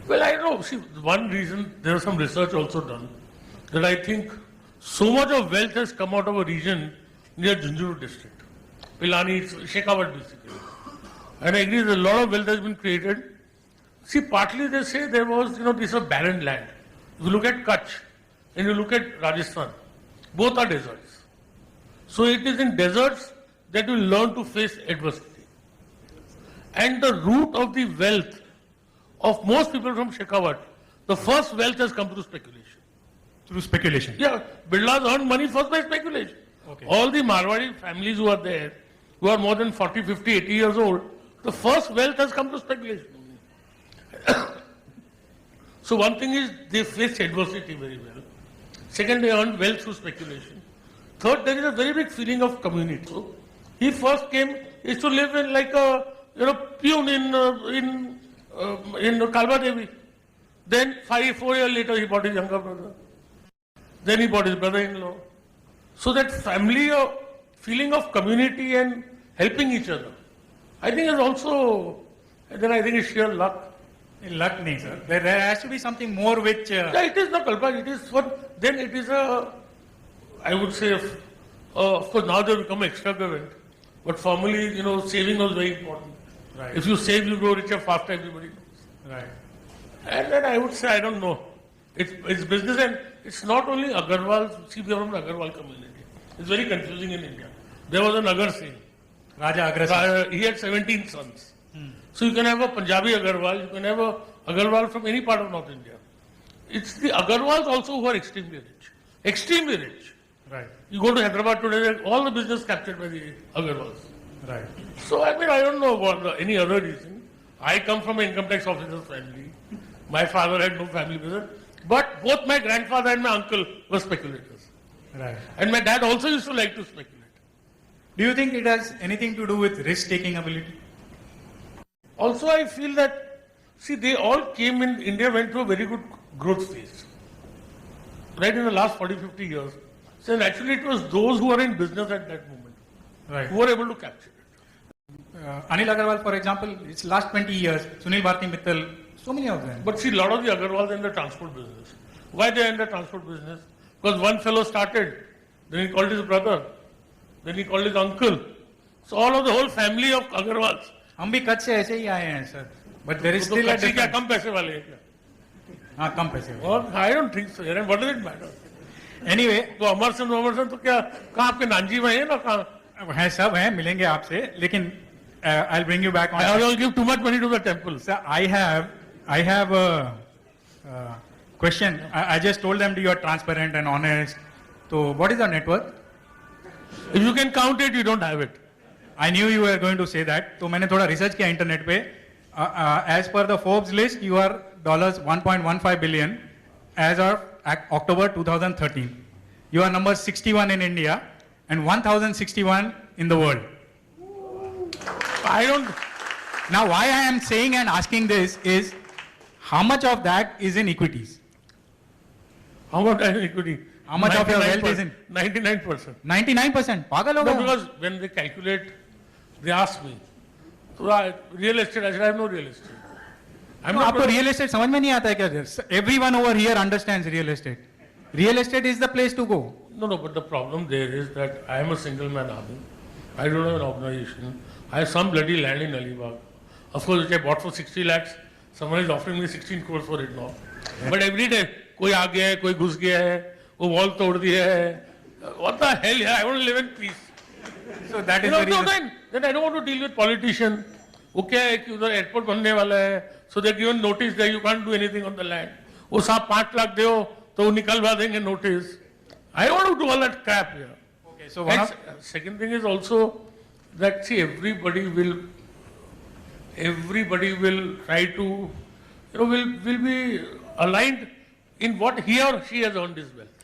Well, I know. See, one reason, there was some research also done, that I think so much of wealth has come out of a region near Junjuru district. Pilani, Shekhawat basically. And I agree that a lot of wealth has been created. See, partly they say there was, this is a barren land. If you look at Kutch and you look at Rajasthan, both are deserts. So it is in deserts that you learn to face adversity. And the root of the wealth of most people from Shekhawat, the first wealth has come through speculation. Through speculation? Yeah, Birlas earned money first by speculation. Okay. All the Marwari families who are there, who are more than 40, 50, 80 years old, the first wealth has come through speculation. So one thing is they faced adversity very well. Second, they earned wealth through speculation. Third, there is a very big feeling of community. So he first came, is to live in like a peon in Kalba Devi. Then 4 years later, he bought his younger brother. Then he bought his brother-in-law. So that family feeling of community and helping each other, I think is also, then I think it's sheer luck. Luck nahi, sir. There has to be something more which... Yeah, it is not Kalpa, it is what, then it is I would say, of course now they become extravagant, but formerly, saving was very important. Right. If you save, you grow richer faster, everybody knows. Right. And then I would say, I don't know. It's business, and it's not only Agarwal. See, we are from the Agarwal community. It's very confusing in India. There was an Agar Singh. Raja Agra Singh. He had 17 sons. So you can have a Punjabi Agarwal, you can have a Agarwal from any part of North India. It's the Agarwals also who are extremely rich. Extremely rich. Right. You go to Hyderabad today, all the business captured by the Agarwals. Right. So I don't know about any other reason. I come from an income tax officer's family. My father had no family business. But both my grandfather and my uncle were speculators. Right. And my dad also used to like to speculate. Do you think it has anything to do with risk-taking ability? Also, I feel that, see, they all came in, India went through a very good growth phase. Right in the last 40, 50 years. So naturally it was those who were in business at that moment. Right. Who were able to capture it. Anil Agarwal, for example, it's last 20 years, Sunil Bharti Mittal, so many of them. But see, a lot of the Agarwals are in the transport business. Why they are in the transport business? Because one fellow started, then he called his brother, then he called his uncle. So all of the whole family of Agarwals. हम भी कच्छ से ऐसे ही आए हैं sir, but there is still a क्या difference. कम पैसे वाले हैं क्या? हाँ, कम पैसे. और I don't think so. And what does it matter? Anyway, तो अमरसन तो क्या कहाँ आपके नानजी में है ना कहाँ? हैं सब हैं, मिलेंगे आपसे, लेकिन I'll bring you back on. I don't give too much money to the temple. Sir, I have a question. I just told them you are transparent and honest. So, what is your net worth? If you can count it, you don't have it. I knew you were going to say that. तो मैंने थोड़ा research किया internet पे. As per the Forbes list, you are $1.15 billion as of October 2013. You are number 61 in India and 1061 in the world. I don't. Now, why I am saying and asking this is, how much of that is in equities? How much equity? How much of your wealth is in? 99%. 99%. पागल हो No, गए? because when they calculate, they ask me. So real estate, I said, I have no real estate. I'm not. आपको real estate समझ में नहीं आता है क्या? Everyone over here understands real estate. Real estate is the place to go. No, but the problem there is that I am a single man army. I don't have an organization. I have some bloody land in Alibag. Of course, which I bought for 60 lakhs. Someone is offering me 16 crores for it now. But every day, कोई आ गया है, कोई घुस गया है, वो wall तोड़ दिया है. What the hell? Yeah, I want to live in peace. So that is No, the reason. then I don't want to deal with politicians. वो क्या है कि उधर एयरपोर्ट बनने वाला है, so they given notice that you can't do anything on the land. वो साहब 5 लाख दो तो वो निकलवा देंगे notice. I don't want to do all that crap here. Okay, so one of Second thing is also that see everybody will try to will be aligned in what he or she has earned his wealth.